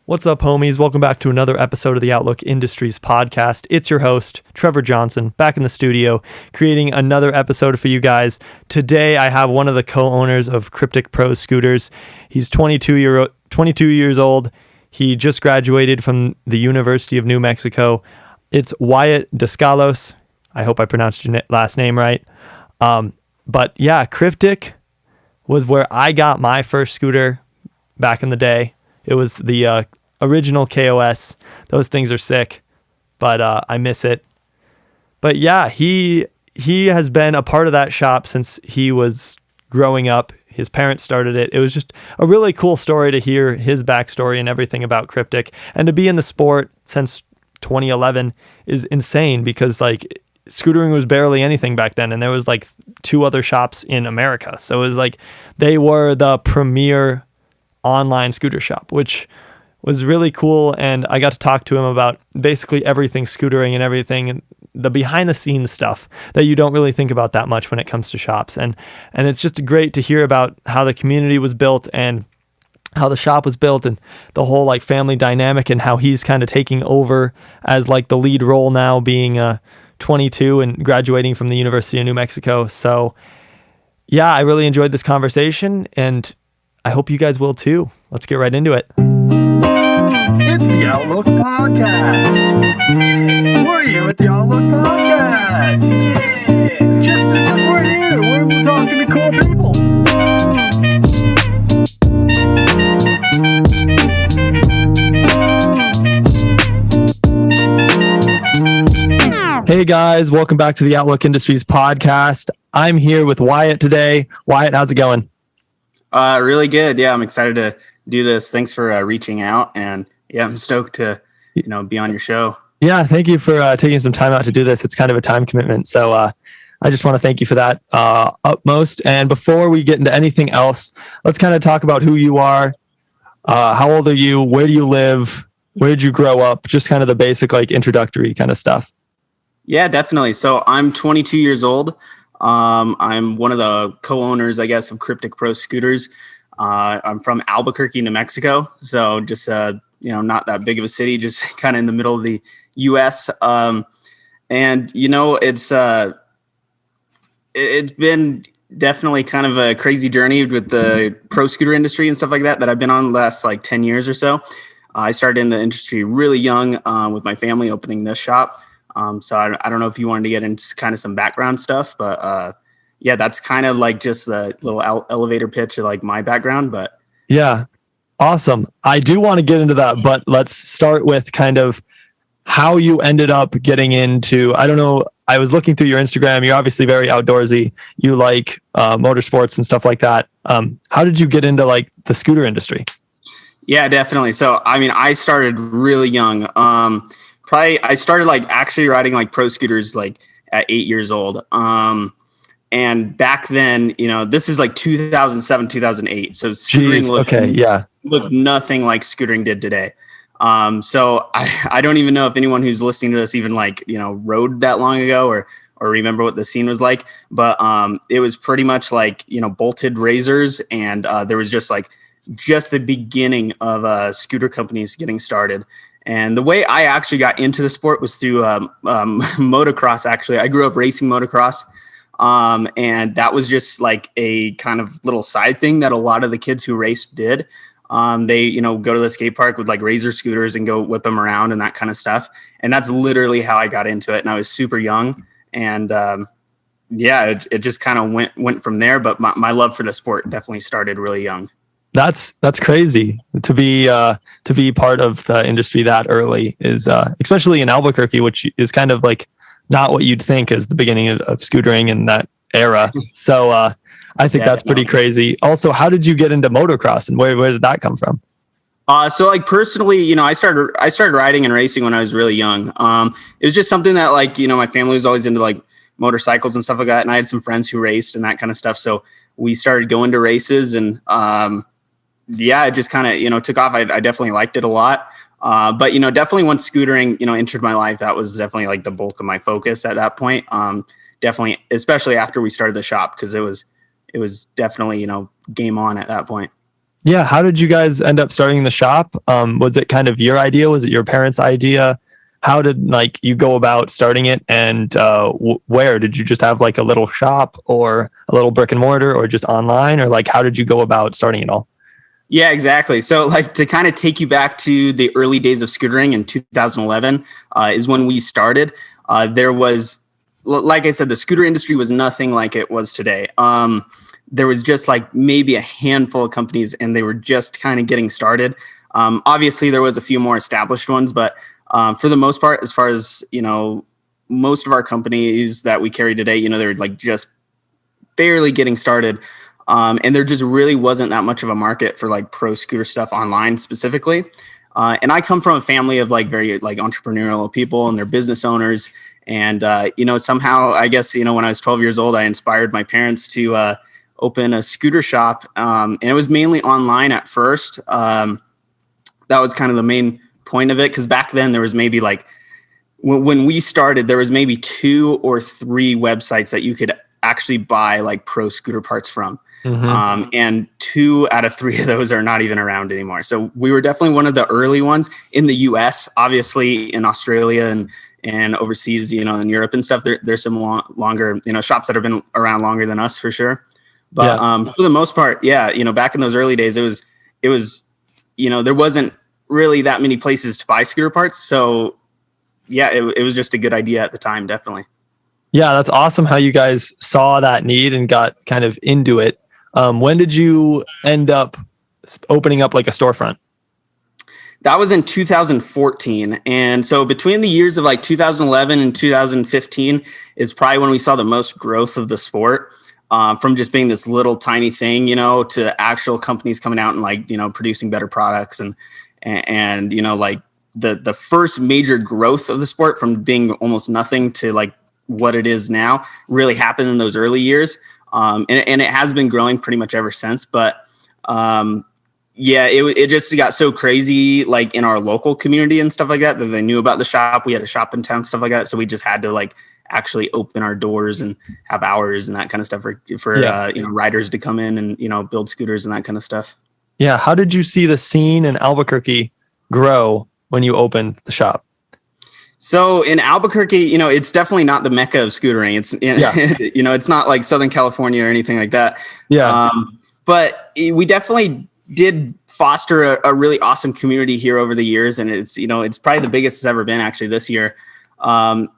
What's up, homies? Welcome back to another episode of the Outlook Industries podcast. It's your host, Trevor Johnson, back in the studio, creating another episode for you guys. Today, I have one of the co-owners of Kryptic Pro Scooters. He's 22 years old. He just graduated from the University of New Mexico. It's Wyatt Deskalos. I hope I pronounced your last name right. But yeah, Kryptic was where I got my first scooter back in the day. It was the original KOS. Those things are sick, but I miss it. But yeah, he has been a part of that shop since he was growing up. His parents started it. It was just a really cool story to hear his backstory and everything about Kryptic. And to be in the sport since 2011 is insane because like scootering was barely anything back then. And there was like 2 other shops in America. So it was like they were the premier online scooter shop, which was really cool. And I got to talk to him about basically everything scootering and everything, and the behind the scenes stuff that you don't really think about that much when it comes to shops. And it's just great to hear about how the community was built and how the shop was built and the whole like family dynamic and how he's kind of taking over as like the lead role now, being 22 and graduating from the University of New Mexico. So yeah, I really enjoyed this conversation and I hope you guys will too. Let's get right into it. It's the Outlook Podcast. We're here at the Outlook Podcast. Just we're here. We're talking to cool people. Hey guys, welcome back to the Outlook Industries Podcast. I'm here with Wyatt today. Wyatt, how's it going? Really good. Yeah, I'm excited to do this. Thanks for reaching out, and yeah, I'm stoked to be on your show. Yeah, thank you for taking some time out to do this. It's kind of a time commitment, so I just want to thank you for that utmost. And before we get into anything else, let's kind of talk about who you are. How old are you? Where do you live? Where did you grow up? Just kind of the basic like introductory kind of stuff. Yeah, definitely. So I'm 22 years old. I'm one of the co-owners, I guess, of Kryptic Pro Scooters. I'm from Albuquerque, New Mexico. So just, not that big of a city, just kind of in the middle of the U.S. It's been definitely kind of a crazy journey with the pro scooter industry and stuff like that I've been on the last like 10 years or so. I started in the industry really young with my family opening this shop. So I don't know if you wanted to get into kind of some background stuff, but yeah, that's kind of like just the little elevator pitch of like my background. But yeah, awesome. I do want to get into that, but let's start with kind of how you ended up getting into, I don't know, I was looking through your Instagram. You're obviously very outdoorsy. You like motorsports and stuff like that. How did you get into like the scooter industry? Yeah, definitely. So, I mean, I started really young. I started like actually riding like pro scooters like at 8 years old. And back then, this is like 2007, 2008. So scootering looked nothing like scootering did today. So I don't even know if anyone who's listening to this even like, rode that long ago or remember what the scene was like. But it was pretty much like, bolted razors. And there was just the beginning of scooter companies getting started. And the way I actually got into the sport was through motocross, actually. I grew up racing motocross, and that was just like a kind of little side thing that a lot of the kids who raced did. They, go to the skate park with like razor scooters and go whip them around and that kind of stuff. And that's literally how I got into it. And I was super young. And it just kind of went from there. But my love for the sport definitely started really young. That's crazy to be part of the industry that early is especially in Albuquerque, which is kind of like not what you'd think is the beginning of scootering in that era. So I think that's pretty crazy. Also, how did you get into motocross and where did that come from? So like personally, I started riding and racing when I was really young. It was just something that like, my family was always into like motorcycles and stuff like that. And I had some friends who raced and that kind of stuff. So we started going to races and, it just kind of, took off. I definitely liked it a lot. But, definitely once scootering, entered my life, that was definitely like the bulk of my focus at that point. Definitely, especially after we started the shop, because it was definitely, game on at that point. Yeah. How did you guys end up starting the shop? Was it kind of your idea? Was it your parents' idea? How did like you go about starting it, and where did you just have like a little shop or a little brick and mortar, or just online, or like how did you go about starting it all? Yeah, exactly. So, like, to kind of take you back to the early days of scootering in 2011 is when we started. There was, like I said, the scooter industry was nothing like it was today. There was just like maybe a handful of companies, and they were just kind of getting started. Obviously, there was a few more established ones, but for the most part, as far as most of our companies that we carry today, they're like just barely getting started. And there just really wasn't that much of a market for like pro scooter stuff online specifically. And I come from a family of like very like entrepreneurial people, and they're business owners. And, somehow I guess, when I was 12 years old, I inspired my parents to open a scooter shop. And it was mainly online at first. That was kind of the main point of it. Cause back then there was maybe like, when we started, there was maybe 2 or 3 websites that you could actually buy like pro scooter parts from. Mm-hmm. And 2 out of 3 of those are not even around anymore. So we were definitely one of the early ones in the US, obviously in Australia and overseas, in Europe and stuff. There's some longer, shops that have been around longer than us for sure. But for the most part, back in those early days, it was, there wasn't really that many places to buy scooter parts. So yeah, it was just a good idea at the time, definitely. Yeah, that's awesome how you guys saw that need and got kind of into it. When did you end up opening up like a storefront? That was in 2014. And so between the years of like 2011 and 2015 is probably when we saw the most growth of the sport, from just being this little tiny thing, to actual companies coming out and like, producing better products and like the first major growth of the sport from being almost nothing to like what it is now really happened in those early years. And it has been growing pretty much ever since. But it just got so crazy, like in our local community and stuff like that they knew about the shop. We had a shop in town, stuff like that. So we just had to like actually open our doors and have hours and that kind of stuff for riders to come in and, build scooters and that kind of stuff. Yeah. How did you see the scene in Albuquerque grow when you opened the shop? So in Albuquerque, it's definitely not the mecca of scootering. It's, it's not like Southern California or anything like that. Yeah. But we definitely did foster a really awesome community here over the years. And it's probably the biggest it's ever been actually this year. And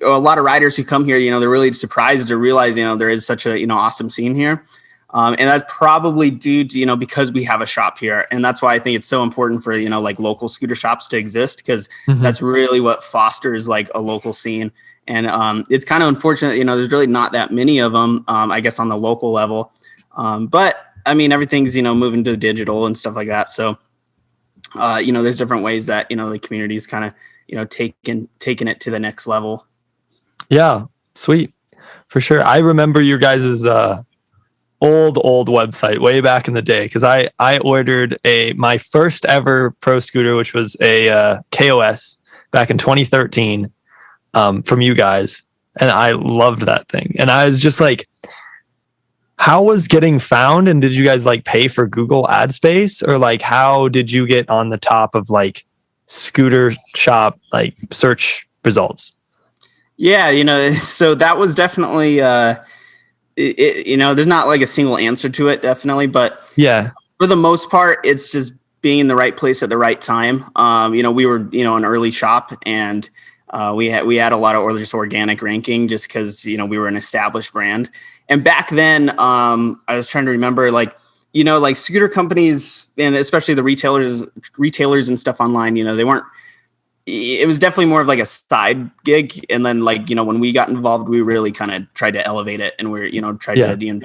a lot of riders who come here, they're really surprised to realize, there is such a, awesome scene here. And that's probably due to, because we have a shop here. And that's why I think it's so important for, like local scooter shops to exist, because that's really what fosters like a local scene. And it's kind of unfortunate, there's really not that many of them, I guess, on the local level. But I mean, everything's, moving to digital and stuff like that. So, there's different ways that, the community is kind of, taking it to the next level. Yeah, sweet. For sure. I remember your guys's old website way back in the day, because I ordered my first ever pro scooter, which was a KOS back in 2013 from you guys, and I loved that thing. And I was just like, how was getting found? And did you guys like pay for Google ad space, or like how did you get on the top of like scooter shop like search results? Yeah, so that was definitely there's not like a single answer to it, definitely, but yeah, for the most part, it's just being in the right place at the right time. We were, an early shop, and we had a lot of just organic ranking, just because, we were an established brand. And back then, I was trying to remember, like scooter companies, and especially the retailers and stuff online, they weren't. It was definitely more of like a side gig. And then like, when we got involved, we really kind of tried to elevate it, and we're, tried to,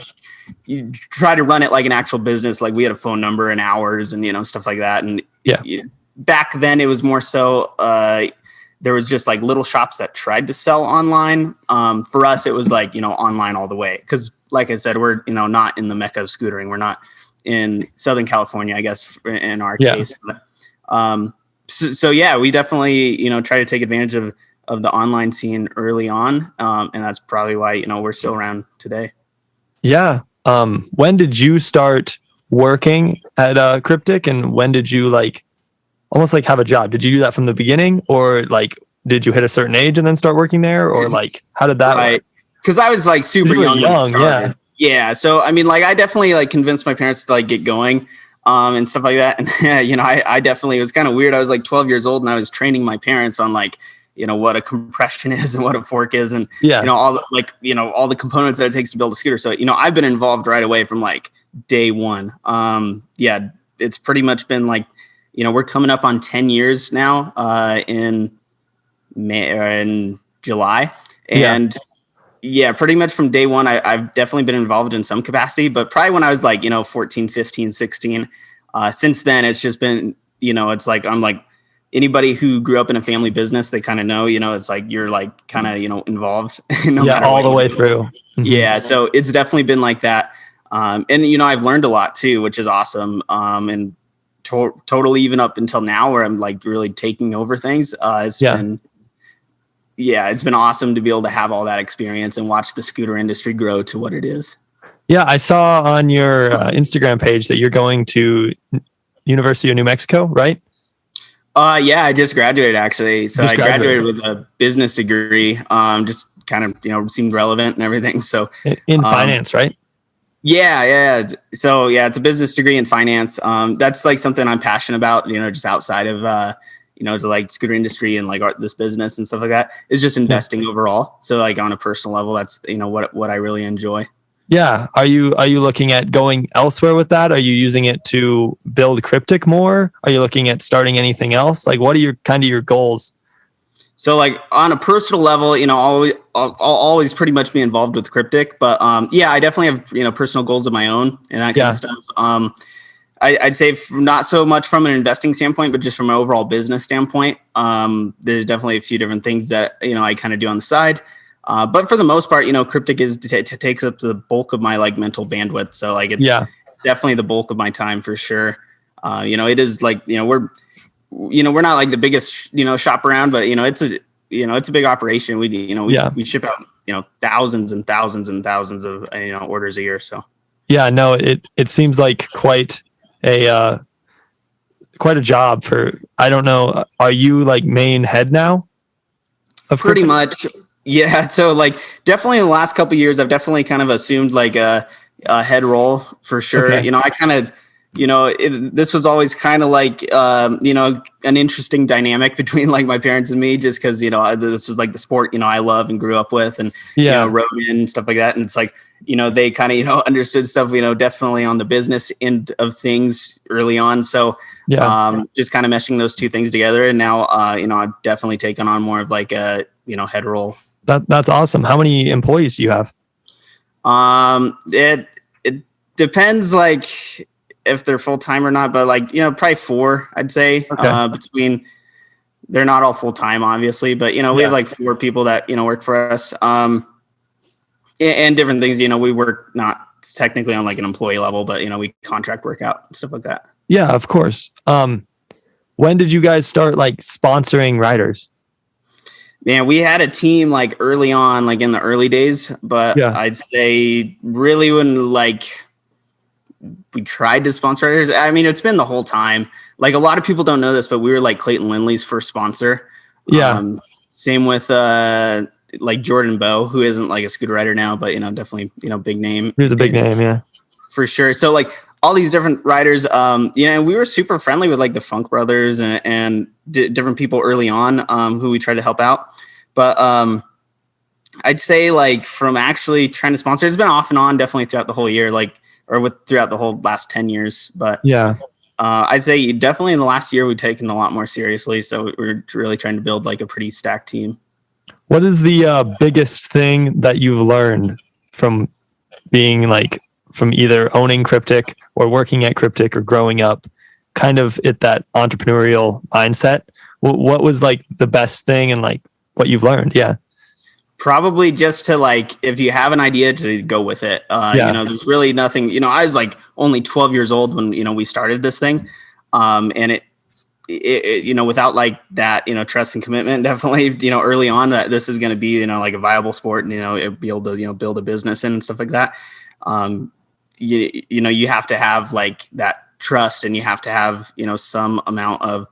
you try to run it like an actual business. Like we had a phone number and hours and, stuff like that. And back then it was more so, there was just like little shops that tried to sell online. For us, it was like, online all the way. Cause like I said, we're, not in the mecca of scootering. We're not in Southern California, I guess, in our case. But, So we definitely, try to take advantage of the online scene early on. And that's probably why, we're still around today. Yeah. When did you start working at Kryptic, and when did you like almost like have a job? Did you do that from the beginning, or like did you hit a certain age and then start working there, or like how did that Right. work? Because I was like super You were young when I young, started. Yeah. So I mean, like I definitely like convinced my parents to like get going, and stuff like that. And you know, I definitely, it was kind of weird. I was like 12 years old and I was training my parents on like, you know, what a compression is and what a fork is, and Yeah. you know, all the like, you know, all the components that it takes to build a scooter. So, you know, I've been involved right away from like day one. Yeah, it's pretty much been like, you know, we're coming up on 10 years now, in May or in July. And yeah, pretty much from day one, I've definitely been involved in some capacity, but probably when I was like, you know, 14, 15, 16, since then, it's just been, you know, it's like, I'm like anybody who grew up in a family business, they kind of know, you know, it's like, you're like kind of, you know, involved no matter all what the you way do. through. Mhm. Yeah. So it's definitely been like that. And, you know, I've learned a lot too, which is awesome. And totally even up until now where I'm like really taking over things. It's been awesome to be able to have all that experience and watch the scooter industry grow to what it is. Yeah, I saw on your Instagram page that you're going to University of New Mexico, right? Yeah, I just graduated actually. So I graduated with a business degree. Just kind of, you know, seemed relevant and everything. So In finance, right? Yeah. So yeah, it's a business degree in finance. That's like something I'm passionate about, you know, just outside of, you know, to like scooter industry and like this business and stuff like that, is just investing overall. So like on a personal level, that's, you know, what I really enjoy. Yeah. Are you looking at going elsewhere with that? Are you using it to build Kryptic more? Are you looking at starting anything else? Like, what are your kind of your goals? So like on a personal level, you know, I'll always pretty much be involved with Kryptic, but yeah, I definitely have, you know, personal goals of my own and that kind of stuff. I'd say not so much from an investing standpoint, but just from an overall business standpoint. There's definitely a few different things that, you know, I kind of do on the side. But for the most part, you know, Kryptic is takes up the bulk of my like mental bandwidth. So like it's definitely the bulk of my time for sure. You know, it is like, you know, we're not like the biggest, you know, shop around, but you know, it's a big operation. We ship out, you know, thousands and thousands and thousands of, you know, orders a year. So yeah, no, it seems like quite a job for, I don't know. Are you like main head now? Pretty much. Yeah. So like definitely in the last couple of years, I've definitely kind of assumed like a head role for sure. Okay. You know, I kind of, you know, this was always kind of like, you know, an interesting dynamic between like my parents and me, just because, you know, this was like the sport, you know, I love and grew up with, and, you know, rode in and stuff like that. And it's like, you know, they kind of, you know, understood stuff, you know, definitely on the business end of things early on. So just kind of meshing those two things together. And now, you know, I've definitely taken on more of like a, you know, head role. That's awesome. How many employees do you have? It depends, like if they're full time or not, but like, you know, probably 4, I'd say. Between, they're not all full time, obviously, but you know, we have like 4 people that, you know, work for us. And different things, you know, we work not technically on like an employee level, but you know, we contract work out and stuff like that. Yeah, of course. When did you guys start like sponsoring riders? Man, we had a team like early on, like in the early days, but I'd say really when like we tried to sponsor riders, I mean, it's been the whole time. Like a lot of people don't know this, but we were like Clayton Lindley's first sponsor. Same with like Jordan Bowe, who isn't like a scooter rider now, but you know, definitely, you know, big name. He was a big name, yeah, for sure. So like all these different riders, you know, we were super friendly with like the Funk Brothers and different people early on, who we tried to help out. But I'd say like from actually trying to sponsor, it's been off and on definitely throughout the whole year, like, or throughout the whole last 10 years. But I'd say definitely in the last year, we've taken a lot more seriously. So we're really trying to build like a pretty stacked team. What is the biggest thing that you've learned from being like, from either owning Kryptic or working at Kryptic or growing up kind of at that entrepreneurial mindset? What was like the best thing and like what you've learned? Probably just to like, if you have an idea, to go with it. You know, there's really nothing, you know, I was like only 12 years old when, you know, we started this thing. And it, you know, without like that, you know, trust and commitment, definitely, you know, early on that this is going to be, you know, like a viable sport and, you know, be able to, you know, build a business and stuff like that. you have to have like that trust, and you have to have, some amount of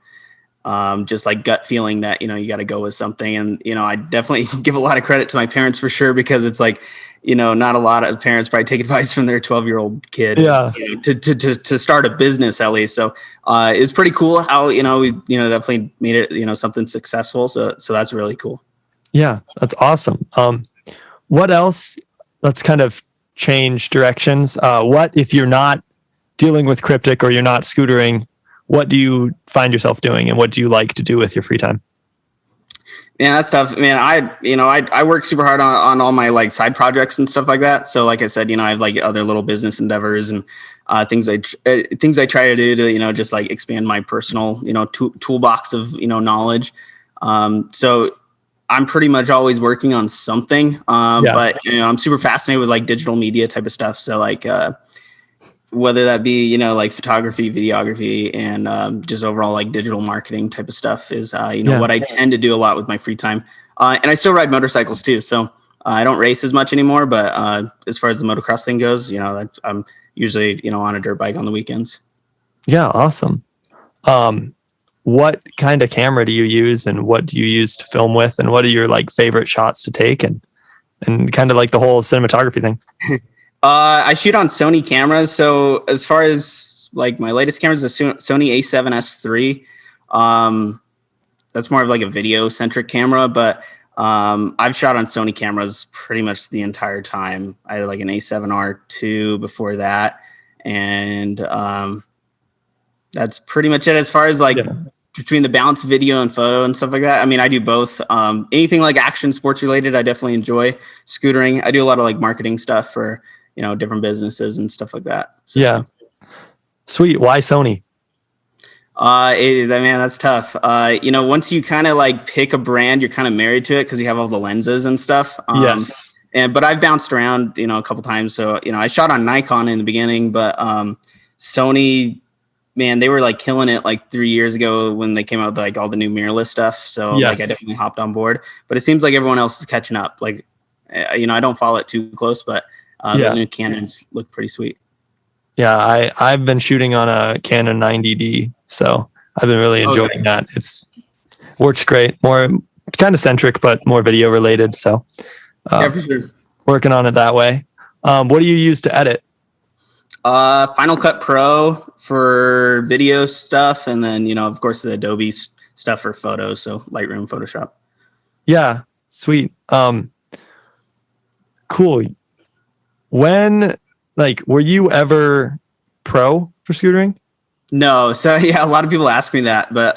just like gut feeling that, you got to go with something. And, I definitely give a lot of credit to my parents for sure, because it's like, not a lot of parents probably take advice from their 12-year-old kid to start a business at least. So it's pretty cool how, we, definitely made it, something successful. So that's really cool. Yeah, that's awesome. What else? Let's kind of change directions. What if you're not dealing with Kryptic or you're not scootering? What do you find yourself doing, and what do you like to do with your free time? Yeah, that's tough, man. I work super hard on all my like side projects and stuff like that. So like I said, I have like other little business endeavors and things I try to do to, just like expand my personal, toolbox of, knowledge. So I'm pretty much always working on something. But I'm super fascinated with like digital media type of stuff. So like, whether that be, like photography, videography, and just overall like digital marketing type of stuff is, what I tend to do a lot with my free time. And I still ride motorcycles too. So I don't race as much anymore, but as far as the motocross thing goes, I'm usually, on a dirt bike on the weekends. Yeah. Awesome. What kind of camera do you use, and what do you use to film with, and what are your like favorite shots to take, and kind of like the whole cinematography thing? I shoot on Sony cameras. So as far as like my latest camera is a Sony A7S III. That's more of like a video centric camera, but I've shot on Sony cameras pretty much the entire time. I had like an A7R II before that. And that's pretty much it as far as like between the balance video and photo and stuff like that. I mean, I do both. Anything like action sports related, I definitely enjoy. Scootering, I do a lot of like marketing stuff for, different businesses and stuff like that. So. Yeah. Sweet. Why Sony? Man, that's tough. Once you kind of like pick a brand, you're kind of married to it because you have all the lenses and stuff. Yes. But I've bounced around, a couple times. So, I shot on Nikon in the beginning, but Sony, man, they were like killing it like 3 years ago when they came out with like all the new mirrorless stuff. So like I definitely hopped on board, but it seems like everyone else is catching up. Like, I don't follow it too close, but those new Canons look pretty sweet. Yeah, I've been shooting on a Canon 90D, so I've been really enjoying that. It's works great. More kind of centric, but more video related. So for sure. Working on it that way. What do you use to edit? Final Cut Pro for video stuff, and then of course the Adobe stuff for photos. So Lightroom, Photoshop. Yeah, sweet. Cool. Were you ever pro for scootering? No. So a lot of people ask me that, but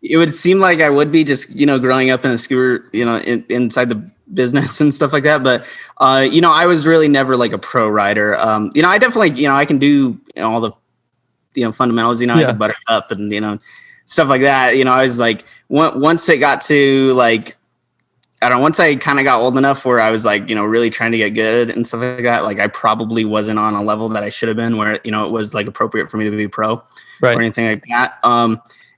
it would seem like I would be just, growing up in a scooter, inside the business and stuff like that. But, I was really never like a pro rider. I definitely, I can do all the, fundamentals, I can butter up and, stuff like that. I was like, once it got to like, I don't know, once I kind of got old enough where I was like, really trying to get good and stuff like that, like I probably wasn't on a level that I should have been where, it was like appropriate for me to be pro or anything like that.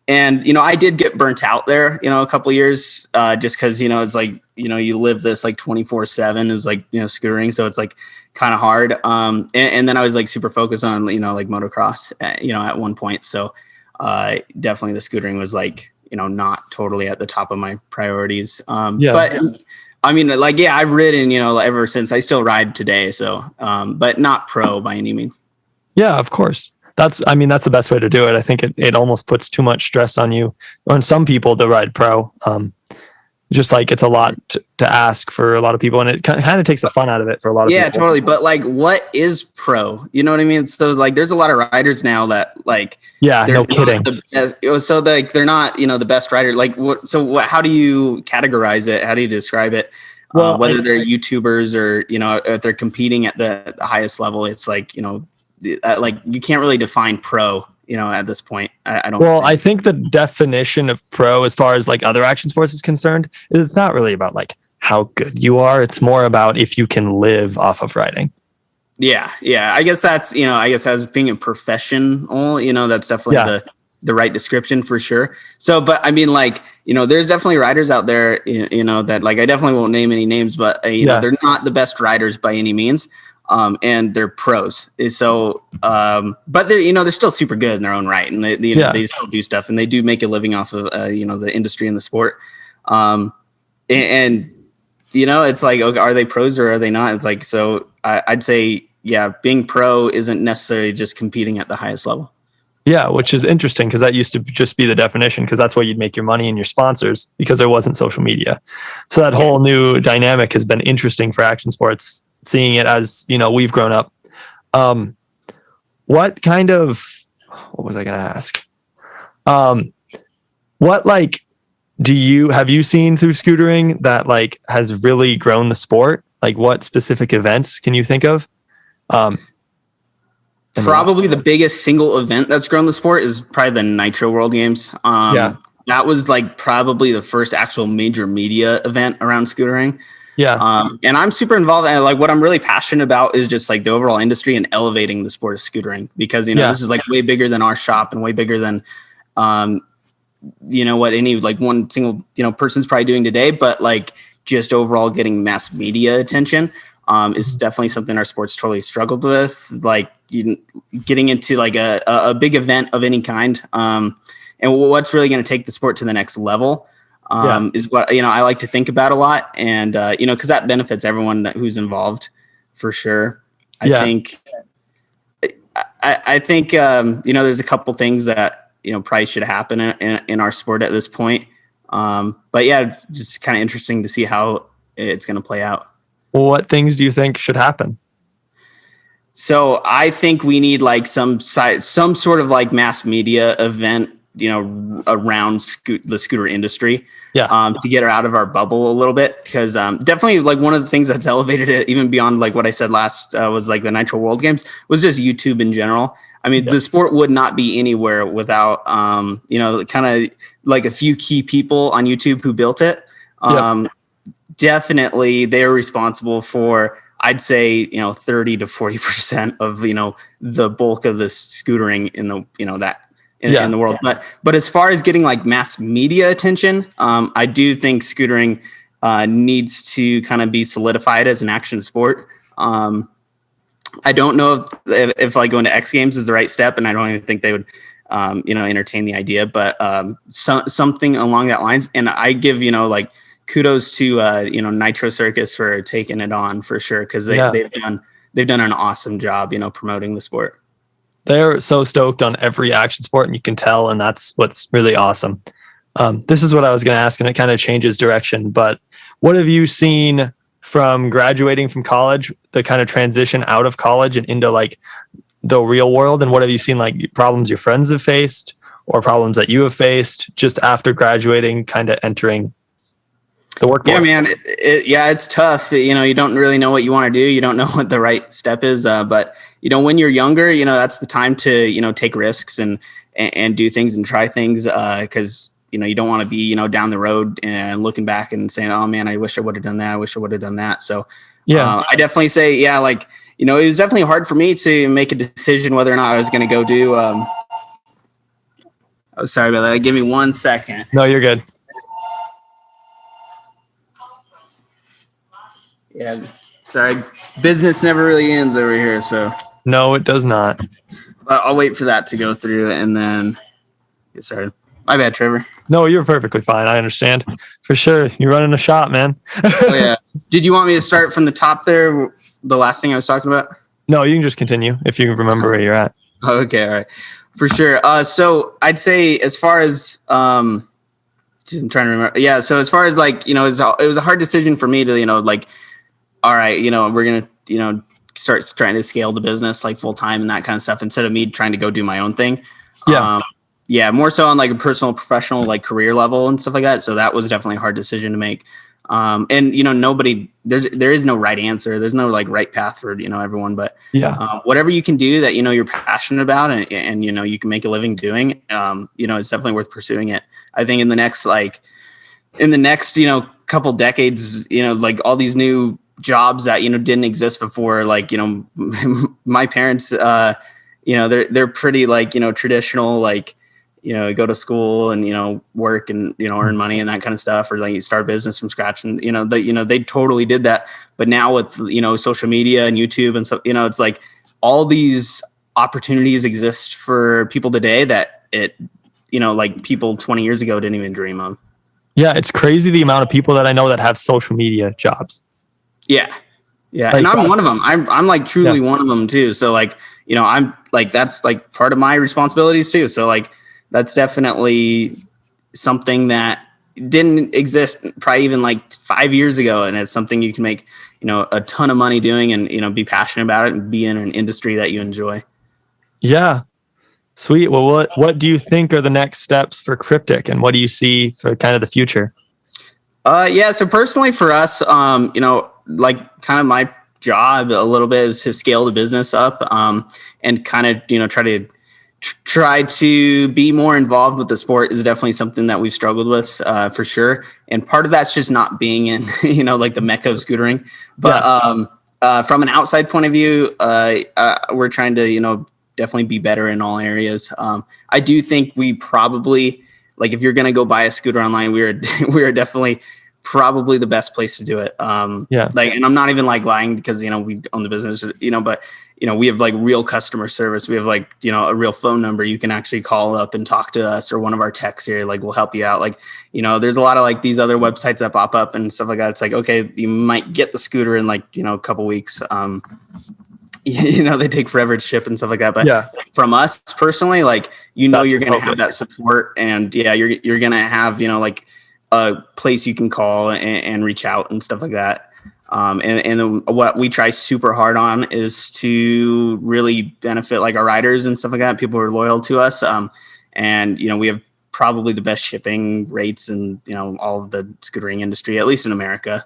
And, I did get burnt out there, a couple of years just because, it's like, you live this like 24/7 is like, scootering. So it's like kind of hard. And then I was like super focused on, like motocross, at one point. So definitely the scootering was like, not totally at the top of my priorities. But I mean, like, I've ridden, ever since. I still ride today. So, but not pro by any means. Yeah, of course. That's the best way to do it. I think it almost puts too much stress on you, on some people to ride pro. Just like it's a lot to ask for a lot of people, and it kind of takes the fun out of it for a lot of people. Yeah, totally. But like, what is pro? You know what I mean? So like, there's a lot of riders now that like, no kidding. So like, they're not, the best rider. Like, how do you categorize it? How do you describe it? Well, whether they're YouTubers or, if they're competing at the highest level, it's like, like you can't really define pro, at this point. I don't. Well, I think the definition of pro, as far as like other action sports is concerned, is it's not really about like how good you are. It's more about if you can live off of riding. Yeah. I guess that's, as being a professional, that's definitely the right description for sure. So, but I mean, like, there's definitely riders out there, that like, I definitely won't name any names, but they're not the best riders by any means. and they're pros. So, but they're still super good in their own right, and they still do stuff, and they do make a living off of the industry and the sport. And it's like, okay, are they pros or are they not? It's like, so I'd say, yeah, being pro isn't necessarily just competing at the highest level. Yeah, which is interesting because that used to just be the definition, because that's where you'd make your money and your sponsors, because there wasn't social media. So that whole new dynamic has been interesting for action sports, seeing it as, we've grown up. What was I going to ask? What have you seen through scootering that has really grown the sport? Like what specific events can you think of? Probably the biggest single event that's grown the sport is probably the Nitro World Games. That was probably the first actual major media event around scootering. Yeah. And I'm super involved. And what I'm really passionate about is just the overall industry and elevating the sport of scootering, because, this is way bigger than our shop and way bigger than, what any one single, person's probably doing today, but just overall getting mass media attention is definitely something our sport's totally struggled with. Getting into a big event of any kind. And what's really going to take the sport to the next level is what, I like to think about a lot. And, because that benefits everyone who's involved for sure. I think, there's a couple things that, probably should happen in our sport at this point. But yeah, just kind of interesting to see how it's going to play out. What things do you think should happen? So I think we need some sort of mass media event, around the scooter industry, to get her out of our bubble a little bit. Because definitely one of the things that's elevated it even beyond what I said last was the Nitro World Games was just YouTube in general. I mean, the sport would not be anywhere without, kind of a few key people on YouTube who built it. Definitely they are responsible for, I'd say, 30 to 40% of, the bulk of the scootering in the, in the world. But as far as getting mass media attention, I do think scootering needs to kind of be solidified as an action sport. I don't know if going to X Games is the right step, and I don't even think they would, entertain the idea, but something along that lines. And I give, kudos to Nitro Circus for taking it on for sure, because they've done an awesome job, promoting the sport. They're so stoked on every action sport, and you can tell, and that's what's really awesome. This is what I was going to ask, and it kind of changes direction, but what have you seen from graduating from college, the kind of transition out of college and into the real world? And what have you seen, problems your friends have faced or problems that you have faced just after graduating, kind of entering the workforce? Yeah, man. It's tough. You don't really know what you want to do. You don't know what the right step is. But when you're younger, that's the time to, take risks and do things and try things. Cause you don't want to be, down the road and looking back and saying, oh man, I wish I would have done that. I wish I would have done that. So I definitely say, it was definitely hard for me to make a decision whether or not I was going to go do, oh, sorry about that. Give me 1 second. No, you're good. Yeah, sorry. Business never really ends over here, so. No, it does not. But I'll wait for that to go through and then get started. My bad, Trevor. No, you're perfectly fine. I understand. For sure. You're running a shop, man. Oh, yeah. Did you want me to start from the top there, the last thing I was talking about? No, you can just continue if you remember where you're at. Okay, all right. For sure. So I'd say as far as I'm trying to remember. Yeah, so as far as it was a hard decision for me to, all right, we're going to, start trying to scale the business full time and that kind of stuff instead of me trying to go do my own thing. Yeah. More so on a personal, professional, career level and stuff like that. So that was definitely a hard decision to make. And there is no right answer. There's no right path for, everyone, but whatever you can do that, you're passionate about and you can make a living doing, it's definitely worth pursuing it. I think in the next, couple decades, all these new jobs that, didn't exist before, my parents, they're pretty traditional, go to school and, work and, earn money and that kind of stuff, or like you start a business from scratch. And, they totally did that. But now with, social media and YouTube and stuff, it's like all these opportunities exist for people today that like people 20 years ago didn't even dream of. Yeah. It's crazy the amount of people that I know that have social media jobs. Yeah. Yeah. Like, and I'm one of them. I'm like truly one of them too. So like, I'm like, that's like part of my responsibilities too. So like, that's definitely something that didn't exist probably even like 5 years ago. And it's something you can make, a ton of money doing and, be passionate about it and be in an industry that you enjoy. Yeah. Sweet. Well, what do you think are the next steps for Kryptic, and what do you see for kind of the future? Yeah. So personally for us, like kind of my job a little bit is to scale the business up, and kind of, try to be more involved with the sport is definitely something that we've struggled with, for sure. And part of that's just not being in, like the mecca of scootering, but, from an outside point of view, we're trying to, definitely be better in all areas. I do think we probably, like, if you're going to go buy a scooter online, we are definitely probably the best place to do it. Like, and I'm not even like lying because, we own the business, but, we have like real customer service. We have like, a real phone number. You can actually call up and talk to us, or one of our techs here, like, we'll help you out. Like, there's a lot of like these other websites that pop up and stuff like that. It's like, okay, you might get the scooter in like, a couple weeks. They take forever to ship and stuff like that. But from us personally, like, you're going to have that support, and you're going to have, like a place you can call and reach out and stuff like that. And what we try super hard on is to really benefit like our riders and stuff like that. People who are loyal to us. And, we have probably the best shipping rates in, all of the scootering industry, at least in America.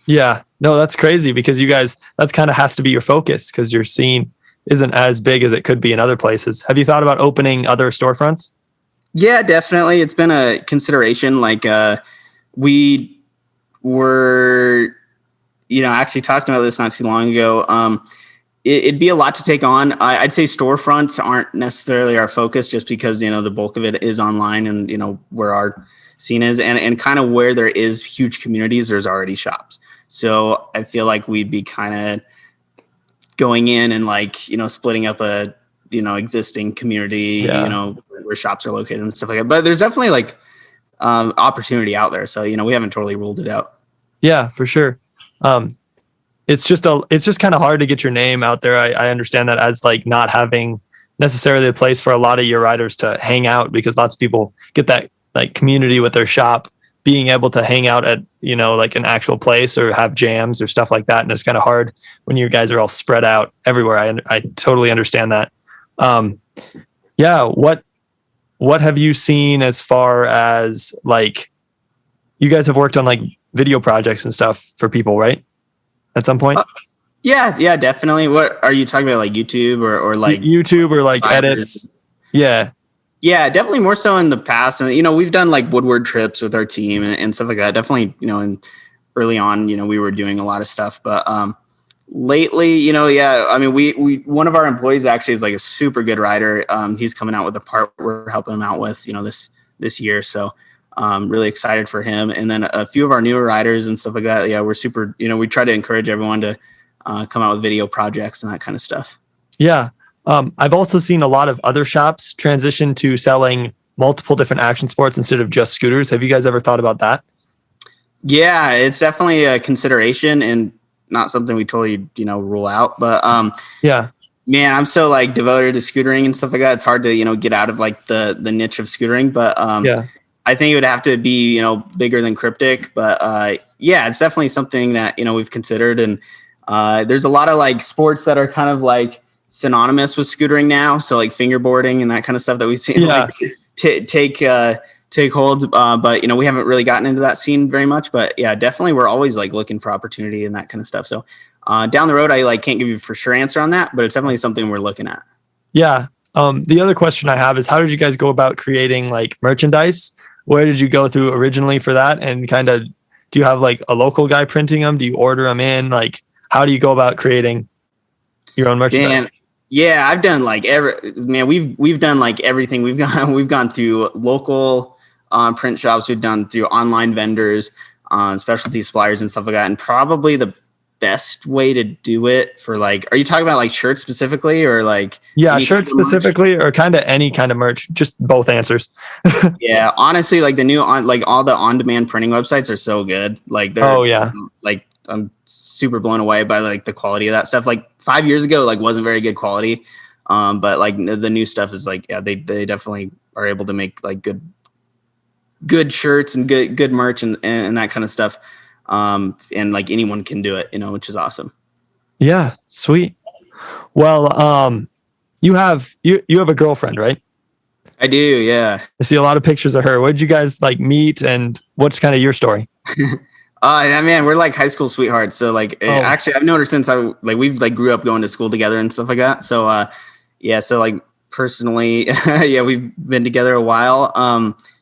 Yeah, no, that's crazy because you guys, that's kind of has to be your focus because your scene isn't as big as it could be in other places. Have you thought about opening other storefronts? Yeah, definitely. It's been a consideration. Like, we were, actually talking about this not too long ago. It'd be a lot to take on. I'd say storefronts aren't necessarily our focus just because, the bulk of it is online and, where our scene is and kind of where there is huge communities, there's already shops. So I feel like we'd be kind of going in and like, splitting up a, existing community, where shops are located and stuff like that. But there's definitely like opportunity out there. So, we haven't totally ruled it out. Yeah, for sure. It's just kind of hard to get your name out there. I understand that as like not having necessarily a place for a lot of your riders to hang out because lots of people get that like community with their shop, being able to hang out at, like an actual place or have jams or stuff like that. And it's kind of hard when you guys are all spread out everywhere. I totally understand that. What have you seen as far as like, you guys have worked on like video projects and stuff for people, right? At some point? Yeah, definitely. What are you talking about? Like YouTube or like YouTube or like edits? Yeah. Yeah, definitely more so in the past. And, we've done like Woodward trips with our team and stuff like that. Definitely, and early on, we were doing a lot of stuff, but, lately, I mean, we one of our employees actually is like a super good rider. He's coming out with a part we're helping him out with, this year. So, really excited for him. And then a few of our newer riders and stuff like that. Yeah, we're super, we try to encourage everyone to, come out with video projects and that kind of stuff. Yeah. I've also seen a lot of other shops transition to selling multiple different action sports instead of just scooters. Have you guys ever thought about that? Yeah, it's definitely a consideration and not something we totally, rule out. But yeah, man, I'm so like devoted to scootering and stuff like that. It's hard to, get out of like the niche of scootering. But I think it would have to be, bigger than Kryptic. But yeah, it's definitely something that, we've considered. And there's a lot of like sports that are kind of like synonymous with scootering now. So like fingerboarding and that kind of stuff that we've seen like, take hold. But, we haven't really gotten into that scene very much. But yeah, definitely we're always like looking for opportunity and that kind of stuff. So down the road, I like can't give you a for sure answer on that, but it's definitely something we're looking at. Yeah. The other question I have is how did you guys go about creating like merchandise? Where did you go through originally for that? And kind of, do you have like a local guy printing them? Do you order them in? Like, how do you go about creating your own merchandise? Yeah, I've done like we've done like everything. We've gone through local print shops. We've done through online vendors, specialty suppliers and stuff like that. And probably the best way to do it for like, are you talking about like shirts specifically or like Yeah, any shirts type of merch? specifically, or kind of any kind of merch. Just both answers. Yeah, honestly, like the new like all the on-demand printing websites are so good. Like they're Oh yeah, like I'm super blown away by like the quality of that stuff. Like 5 years ago, like wasn't very good quality. But like the new stuff is like, yeah, they definitely are able to make like good shirts and good merch and that kind of stuff. And like anyone can do it, which is awesome. yeah, sweet. Well, you have a girlfriend, right? I do, yeah. I see a lot of pictures of her. Where did you guys like meet, and what's kind of your story? Man, we're like high school sweethearts. So like, actually, I've known her since we've like grew up going to school together and stuff like that. So, yeah. So like personally, yeah, we've been together a while.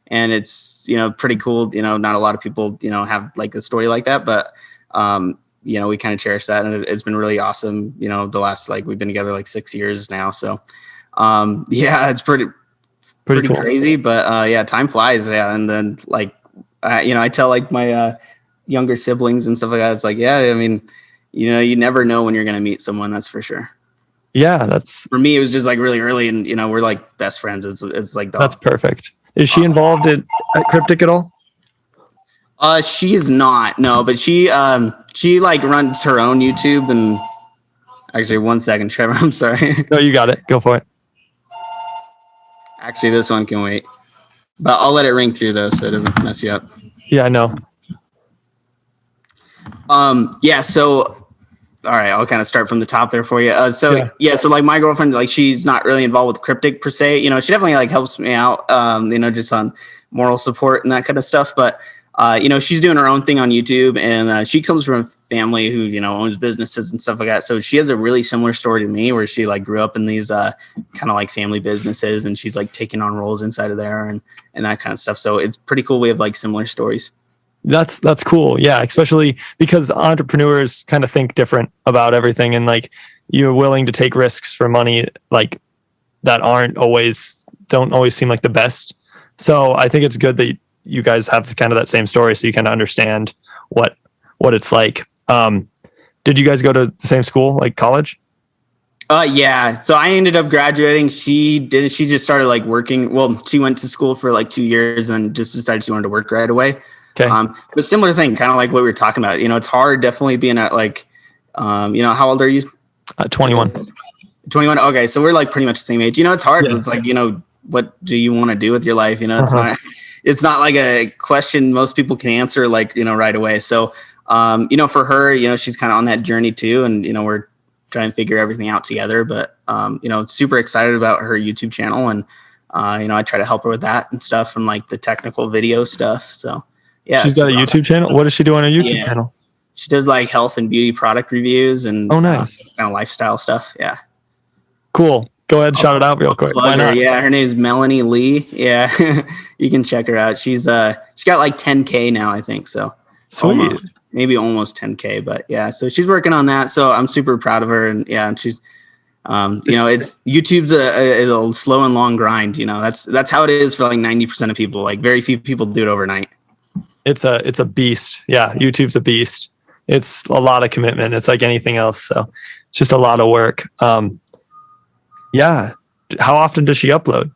And it's, pretty cool. Not a lot of people, have like a story like that, but, we kind of cherish that. And it's been really awesome. The last, like we've been together like 6 years now. So, yeah, it's pretty cool. Crazy, but, yeah, time flies. Yeah. And then like, I tell like my, younger siblings and stuff like that. It's like, yeah, I mean, you never know when you're going to meet someone, that's for sure. Yeah. That's for me. It was just like really early and, we're like best friends. It's like, that's perfect. Is she involved at Kryptic at all? She is not, no, but she like runs her own YouTube and actually 1 second, Trevor, I'm sorry. No, you got it. Go for it. Actually, this one can wait, but I'll let it ring through though. So it doesn't mess you up. Yeah, I know. Yeah, so all right, I'll kind of start from the top there for you. So like my girlfriend, like she's not really involved with Kryptic per se. She definitely like helps me out, just on moral support and that kind of stuff. But she's doing her own thing on YouTube, and she comes from a family who owns businesses and stuff like that. So she has a really similar story to me, where she like grew up in these kind of like family businesses, and she's like taking on roles inside of there and that kind of stuff. So it's pretty cool. We have like similar stories. That's cool. Yeah. Especially because entrepreneurs kind of think different about everything. And like, you're willing to take risks for money, like that don't always seem like the best. So I think it's good that you guys have kind of that same story. So you kind of understand what it's like. Did you guys go to the same school, like college? Yeah. So I ended up graduating. She just started like working. Well, she went to school for like 2 years and just decided she wanted to work right away. Okay. But similar thing, kind of like what we were talking about, it's hard definitely being at like, how old are you? 21. 21. Okay. So we're like pretty much the same age, it's hard. Yeah. It's like, what do you want to do with your life? It's not like a question most people can answer like, right away. So, for her, she's kind of on that journey too. And, we're trying to figure everything out together, but, super excited about her YouTube channel. And, I try to help her with that and stuff and like the technical video stuff. So, yeah, she's got a YouTube channel. What does she do on her YouTube channel? She does like health and beauty product reviews and nice. Kind of lifestyle stuff. Yeah. Cool. Go ahead and shout it out real quick. Why not? Yeah, her name is Melanie Lee. Yeah, you can check her out. She's got like 10K now, I think. So sweet. Maybe almost 10K, but yeah. So she's working on that. So I'm super proud of her, and yeah, and she's, it's YouTube's a slow and long grind. That's how it is for like 90% of people. Like very few people do it overnight. It's a beast. Yeah, YouTube's a beast. It's a lot of commitment. It's like anything else. So it's just a lot of work. Yeah. How often does she upload?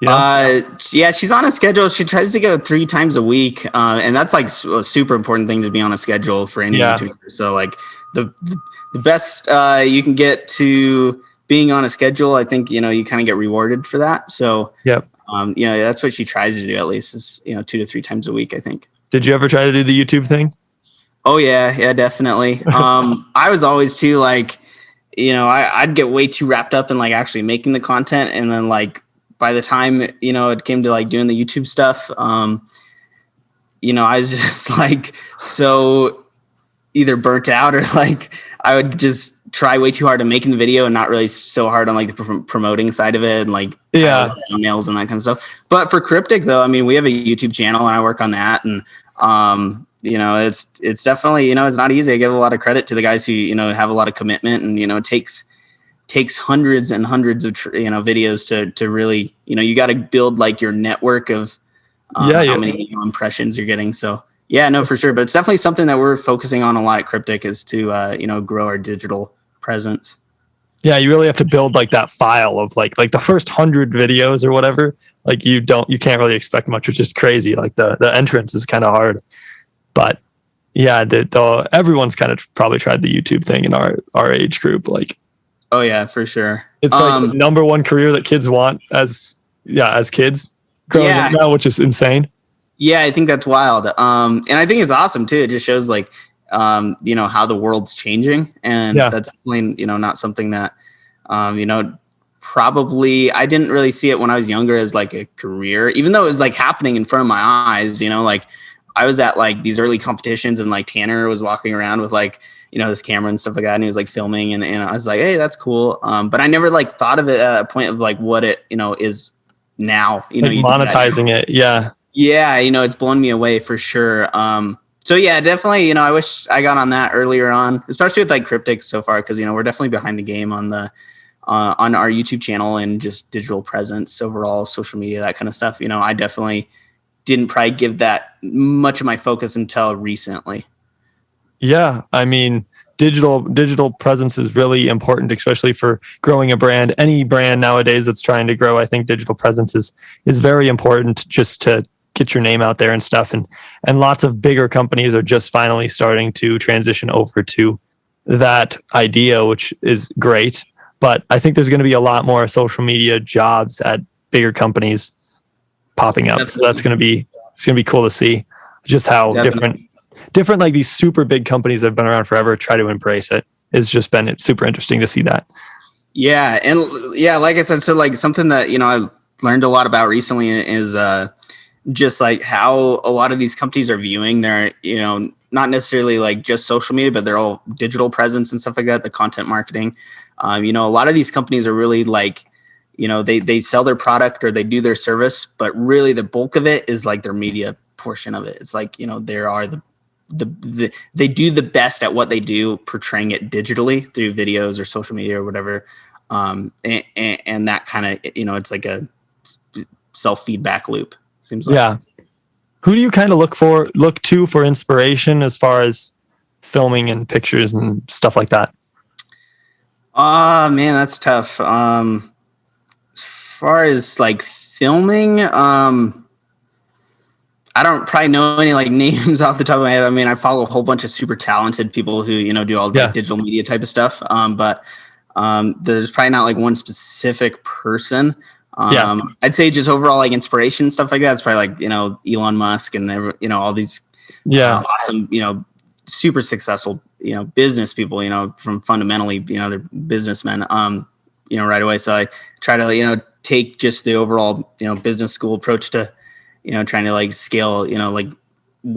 Yeah, she's on a schedule. She tries to go 3 times a week. And that's like a super important thing to be on a schedule for any YouTuber. So like the best you can get to being on a schedule, I think, you kind of get rewarded for that. So, yep. That's what she tries to do at least is, 2 to 3 times a week, I think. Did you ever try to do the YouTube thing? Oh yeah. Yeah, definitely. I was always too like, I'd get way too wrapped up in like actually making the content. And then like, by the time, it came to like doing the YouTube stuff, I was just like, so either burnt out or like, I would just try way too hard on making the video and not really so hard on like the promoting side of it and like thumbnails and that kind of stuff. But for Kryptic though, I mean, we have a YouTube channel and I work on that, and it's definitely, it's not easy. I give a lot of credit to the guys who, have a lot of commitment, and, it takes takes hundreds and hundreds of videos to really, you got to build like your network of how many impressions you're getting. So yeah, no, for sure. But it's definitely something that we're focusing on a lot at Kryptic, is to grow our digital presence. Yeah, you really have to build like that file of like the first 100 videos or whatever. Like you can't really expect much, which is crazy. Like the entrance is kind of hard, but yeah, everyone's kind of probably tried the YouTube thing in our age group. Like, oh yeah, for sure. It's like the number one career that kids want as kids growing up now, which is insane. Yeah, I think that's wild. And I think it's awesome too. It just shows like, how the world's changing, and that's definitely, not something that, probably I didn't really see it when I was younger as like a career, even though it was like happening in front of my eyes, like I was at like these early competitions, and like Tanner was walking around with like, this camera and stuff like that, and he was like filming, and I was like, hey, that's cool. But I never like thought of it at a point of like what it, is now, like monetizing it. Yeah. Yeah. It's blown me away for sure. So yeah, definitely, I wish I got on that earlier on, especially with like Kryptic so far. Cause we're definitely behind the game on on our YouTube channel and just digital presence overall, social media, that kind of stuff. I definitely didn't probably give that much of my focus until recently. Yeah. I mean, digital presence is really important, especially for growing a brand. Any brand nowadays that's trying to grow, I think digital presence is very important, just to get your name out there and stuff. And lots of bigger companies are just finally starting to transition over to that idea, which is great. But I think there's going to be a lot more social media jobs at bigger companies popping up. Definitely. So it's going to be cool to see just how different like these super big companies that have been around forever try to embrace it. It's just been super interesting to see that. Yeah. And yeah, like I said, so like something that, I learned a lot about recently is just like how a lot of these companies are viewing their, not necessarily like just social media, but they're all digital presence and stuff like that, the content marketing. A lot of these companies are really like, they sell their product or they do their service, but really the bulk of it is like their media portion of it. It's like, there are they do the best at what they do, portraying it digitally through videos or social media or whatever. And that kind of, it's like a self-feedback loop, seems like. Yeah. Who do you kind of look to for inspiration as far as filming and pictures and stuff like that? Man, that's tough. As far as like filming, I don't probably know any like names off the top of my head. I mean, I follow a whole bunch of super talented people who, do all the digital media type of stuff. But there's probably not like one specific person. I'd say just overall like inspiration, stuff like that. It's probably like, Elon Musk and all these awesome, super successful, business people, from fundamentally, they're businessmen, right away. So I try to, take just the overall, business school approach to, trying to like scale, like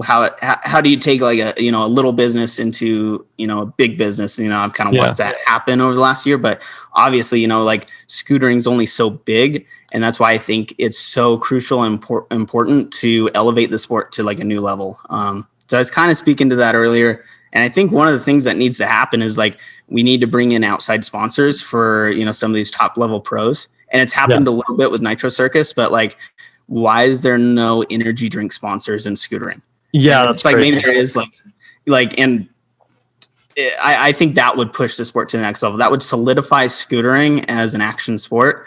how do you take like a little business into a big business? I've kind of watched that happen over the last year, but obviously like Scootering is only so big, and that's why I think it's so crucial and important to elevate the sport to like a new level. So I was kind of speaking to that earlier, and I think one of the things that needs to happen is like we need to bring in outside sponsors for some of these top level pros, and it's happened a little bit with Nitro Circus, but like, why is there no energy drink sponsors in Scootering? Yeah, and it's like maybe there is and I think that would push the sport to the next level. That would solidify Scootering as an action sport,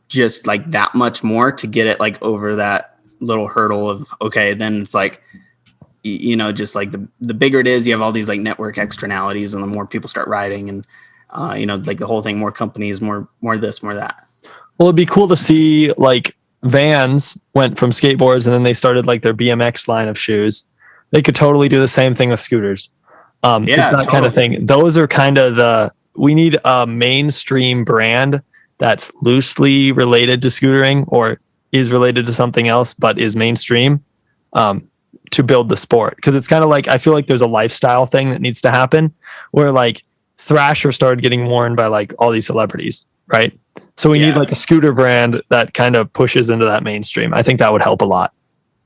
just like that much more to get it like over that little hurdle of okay. Then it's like just like the bigger it is, you have all these like network externalities, and the more people start riding, and like the whole thing, more companies, more this, more that. Well, it'd be cool to see like Vans went from skateboards and then they started like their BMX line of shoes. They could totally do the same thing with scooters. It's that kind of thing. Those are kind of we need a mainstream brand that's loosely related to scootering or is related to something else, but is mainstream, to build the sport. Because it's kind of like, I feel like there's a lifestyle thing that needs to happen where like Thrasher started getting worn by like all these celebrities, right? So we need like a scooter brand that kind of pushes into that mainstream. I think that would help a lot.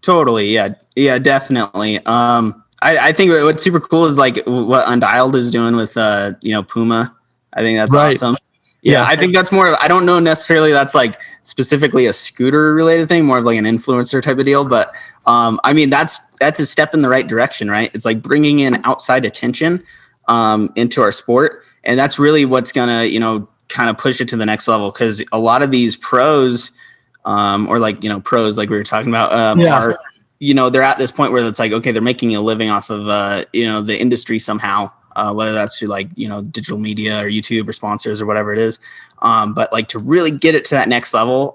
Totally. Yeah, definitely. I think what's super cool is like what Undialed is doing with, Puma, I think that's Right. awesome. Yeah, I think that's more of, I don't know necessarily that's like specifically a scooter related thing, more of like an influencer type of deal. But I mean, that's a step in the right direction, right? It's like bringing in outside attention into our sport. And that's really what's going to, you know, kind of push it to the next level. Because a lot of these pros or like, you know, pros like we were talking about are, you know, they're at this point where it's like, okay, they're making a living off of, you know, the industry somehow. Whether that's through like, you know, digital media or YouTube or sponsors or whatever it is. But like to really get it to that next level,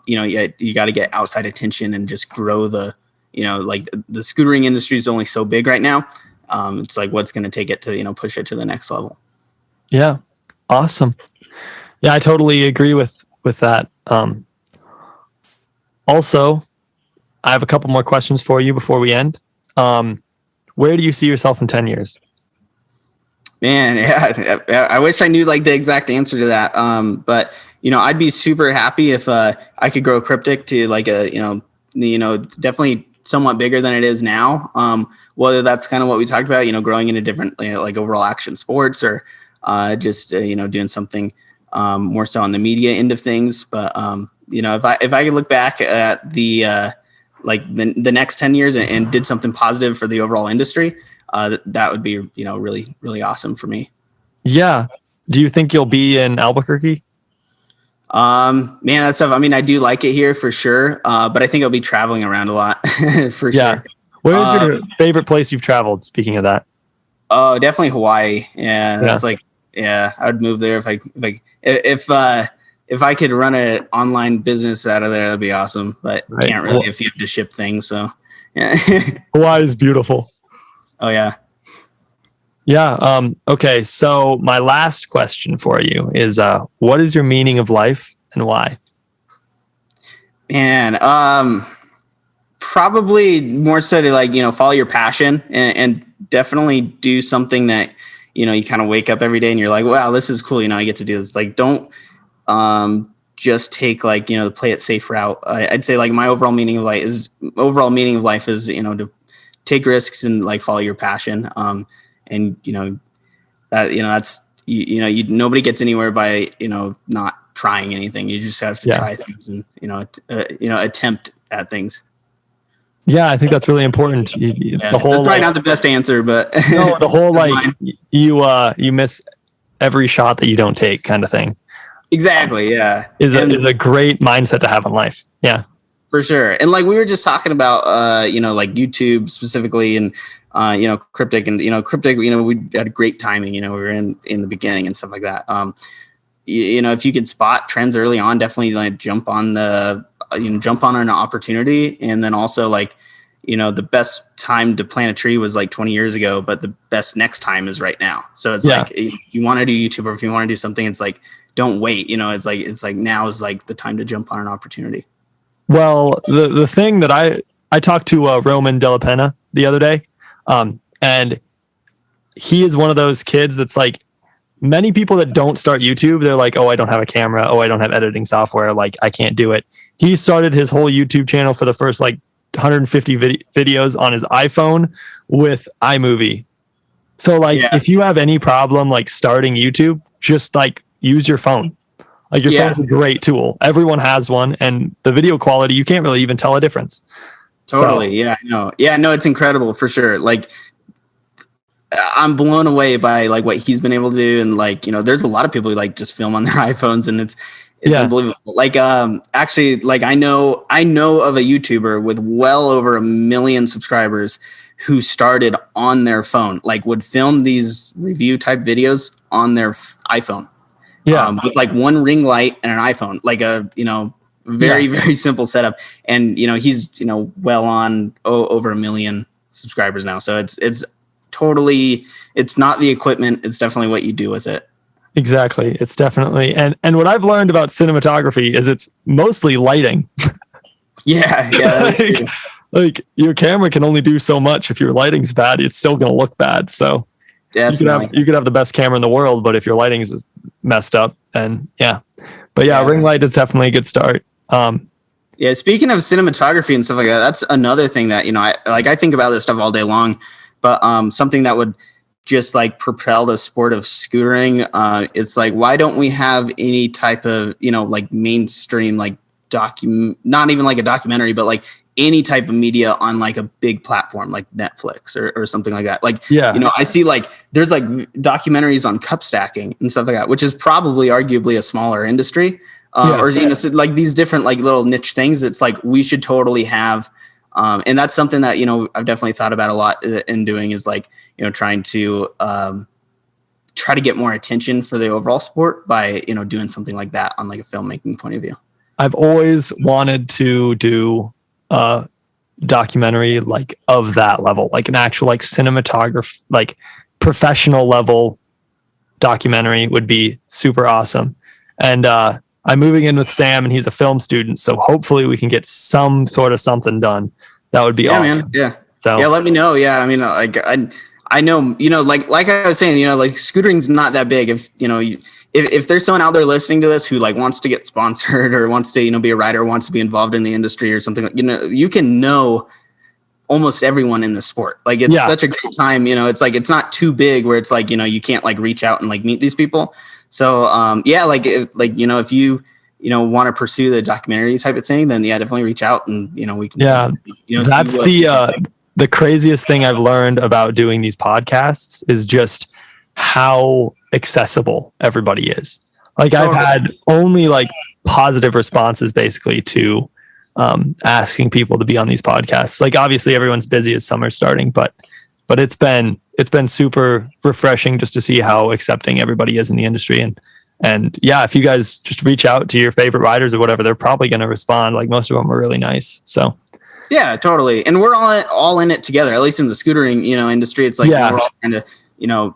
you know, you got to get outside attention and just grow the, you know, like the scootering industry is only so big right now. It's like what's going to take it to, you know, push it to the next level. Yeah. Awesome. Yeah, I totally agree with that. Also, I have a couple more questions for you before we end. Where do you see yourself in 10 years? Man, yeah, I wish I knew like the exact answer to that. But you know, I'd be super happy if I could grow Kryptic to like a, you know, definitely somewhat bigger than it is now. Whether that's kind of what we talked about, you know, growing into different, you know, like overall action sports or just you know, doing something more so on the media end of things. But you know, if I could look back at the like the next 10 years and did something positive for the overall industry, that would be, you know, really, really awesome for me. Yeah. Do you think you'll be in Albuquerque? Man, that stuff. I mean, I do like it here for sure. But I think I'll be traveling around a lot for sure. Where's your favorite place you've traveled? Speaking of that. Oh, definitely Hawaii. Yeah. That's like, yeah, I would move there if I could run an online business out of there, that'd be awesome. But can't really if you have to ship things. So yeah. Hawaii is beautiful. Oh yeah. Yeah. Okay. So my last question for you is, what is your meaning of life and why? Man, probably more so to like, you know, follow your passion and definitely do something that, you know, you kind of wake up every day and you're like, wow, this is cool. You know, I get to do this. Like, don't just take like, you know, the play it safe route. I'd say like my overall meaning of life is, you know, to take risks and like follow your passion. And you know, that's, nobody gets anywhere by, you know, not trying anything. You just have to try things and, you know, attempt at things. Yeah. I think that's really important. The whole, that's probably not the best answer, but no, the whole, like you miss every shot that you don't take kind of thing. Exactly. Yeah. Is a great mindset to have in life. Yeah. For sure. And like we were just talking about, you know, like YouTube specifically and, you know, Kryptic and, you know, Kryptic, you know, we had great timing, you know, we were in the beginning and stuff like that. You know, if you could spot trends early on, definitely like jump on an opportunity. And then also like, you know, the best time to plant a tree was like 20 years ago, but the best next time is right now. So it's like, if you want to do YouTube or if you want to do something, it's like, don't wait, you know, it's like now is like the time to jump on an opportunity. Well, the thing that I talked to Roman de la Pena the other day, and he is one of those kids that's like many people that don't start YouTube. They're like, oh, I don't have a camera. Oh, I don't have editing software. Like I can't do it. He started his whole YouTube channel for the first like 150 videos on his iPhone with iMovie. So like if you have any problem like starting YouTube, just like use your phone. Like your phone's a great tool. Everyone has one, and the video quality, you can't really even tell a difference. Totally. So, yeah, no. Yeah, no, it's incredible for sure. Like I'm blown away by like what he's been able to do. And like, you know, there's a lot of people who like just film on their iPhones and it's unbelievable. Like, actually like I know of a YouTuber with well over 1 million subscribers who started on their phone, like would film these review type videos on their iPhone. With like one ring light and an iPhone, like a, you know, very, very simple setup. And, you know, he's, you know, well on over 1 million subscribers now. So it's totally, it's not the equipment. It's definitely what you do with it. Exactly. It's definitely, and what I've learned about cinematography is it's mostly lighting. Like your camera can only do so much. If your lighting's bad, it's still going to look bad. So you could have the best camera in the world, but if your lighting is messed up, then ring light is definitely a good start. Speaking of cinematography and stuff like that, that's another thing that, you know, I think about this stuff all day long, but something that would just like propel the sport of scootering. It's like, why don't we have any type of, like mainstream, like not even like a documentary, but like any type of media on like a big platform like Netflix or something like that. Like, I see like there's like documentaries on cup stacking and stuff like that, which is probably arguably a smaller industry. Or, so like these different like little niche things. It's like, we should totally have, and that's something that, I've definitely thought about a lot in doing, is like, trying to try to get more attention for the overall sport by, doing something like that on like a filmmaking point of view. I've always wanted to do a documentary like of that level, like an actual like cinematography, like professional level documentary would be super awesome. And I'm moving in with Sam, and he's a film student, so hopefully we can get some sort of something done. That would be awesome. Man. Yeah. So let me know. Yeah, I mean, like I know, like I was saying, like scootering's not that big. If there's someone out there listening to this who like wants to get sponsored or wants to, be a rider, wants to be involved in the industry or something, you can know almost everyone in the sport. Like it's such a great time, it's like, it's not too big where it's like, you can't like reach out and like meet these people. So, if you, want to pursue the documentary type of thing, then definitely reach out and, we can, that's the craziest thing I've learned about doing these podcasts is just how accessible everybody is. Like I've had only like positive responses basically to asking people to be on these podcasts. Like obviously everyone's busy as summer's starting, but it's been super refreshing just to see how accepting everybody is in the industry. And if you guys just reach out to your favorite riders or whatever, they're probably going to respond. Like most of them are really nice. So yeah, totally. And we're all in it together, at least in the scootering, industry. It's like we're all trying to,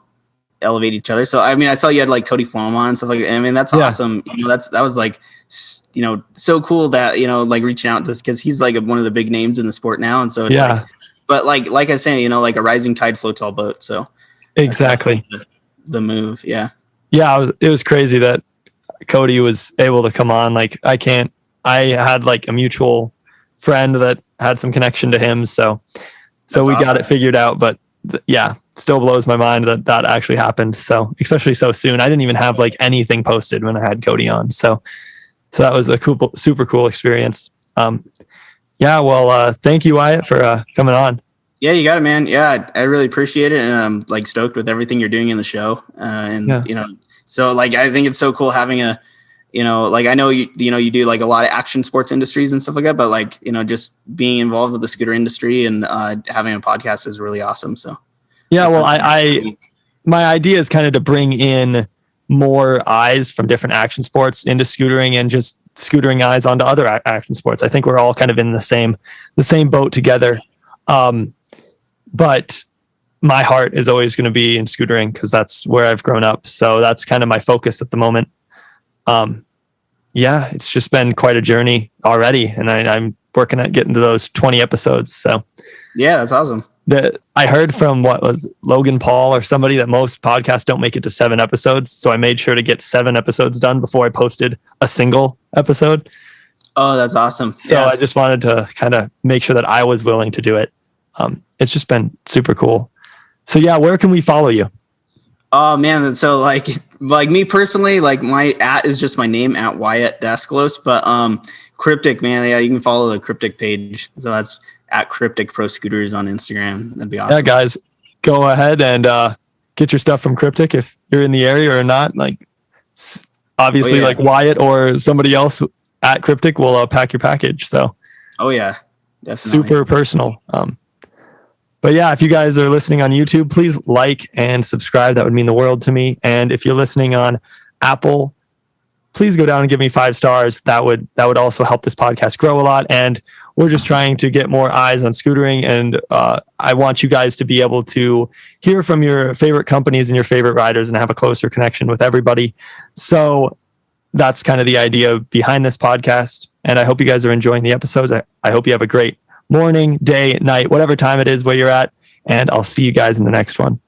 elevate each other. So, I mean, I saw you had like Cody Flom on and stuff like that. I mean, that's awesome. That was like, so cool that, like reaching out to, because he's like one of the big names in the sport now. And so it's like, but like I was saying, like a rising tide floats all boats. So exactly the move. Yeah. Yeah. It was crazy that Cody was able to come on. Like I had like a mutual friend that had some connection to him. So we got it figured out, but still blows my mind that actually happened. So especially so soon. I didn't even have like anything posted when I had Cody on. So that was a super cool experience. Thank you, Wyatt, for coming on. Yeah, you got it, man. Yeah, I really appreciate it. And I'm like stoked with everything you're doing in the show. So like, I think it's so cool having a, like I know you do like a lot of action sports industries and stuff like that, but like, just being involved with the scooter industry and having a podcast is really awesome. So my idea is kind of to bring in more eyes from different action sports into scootering and just scootering eyes onto other action sports. I think we're all kind of in the same boat together. But my heart is always going to be in scootering because that's where I've grown up. So that's kind of my focus at the moment. It's just been quite a journey already, and I'm working at getting to those 20 episodes. So yeah, that's awesome. I heard from what was Logan Paul or somebody that most podcasts don't make it to 7 episodes. So I made sure to get 7 episodes done before I posted a single episode. Oh, that's awesome. So I just wanted to kind of make sure that I was willing to do it. It's just been super cool. So where can we follow you? Oh man. So like me personally, like my @ is just my name @ Wyatt Deskalos, but Kryptic, man. Yeah, you can follow the Kryptic page. So that's @ Kryptic Pro Scooters on Instagram. That'd be awesome. Yeah, guys, go ahead and get your stuff from Kryptic if you're in the area or not. Like obviously like Wyatt or somebody else at Kryptic will pack your package. So definitely super personal. But if you guys are listening on YouTube, please like and subscribe. That would mean the world to me. And if you're listening on Apple, please go down and give me 5 stars. That would also help this podcast grow a lot. And we're just trying to get more eyes on scootering. And I want you guys to be able to hear from your favorite companies and your favorite riders and have a closer connection with everybody. So that's kind of the idea behind this podcast. And I hope you guys are enjoying the episodes. I hope you have a great morning, day, night, whatever time it is where you're at. And I'll see you guys in the next one.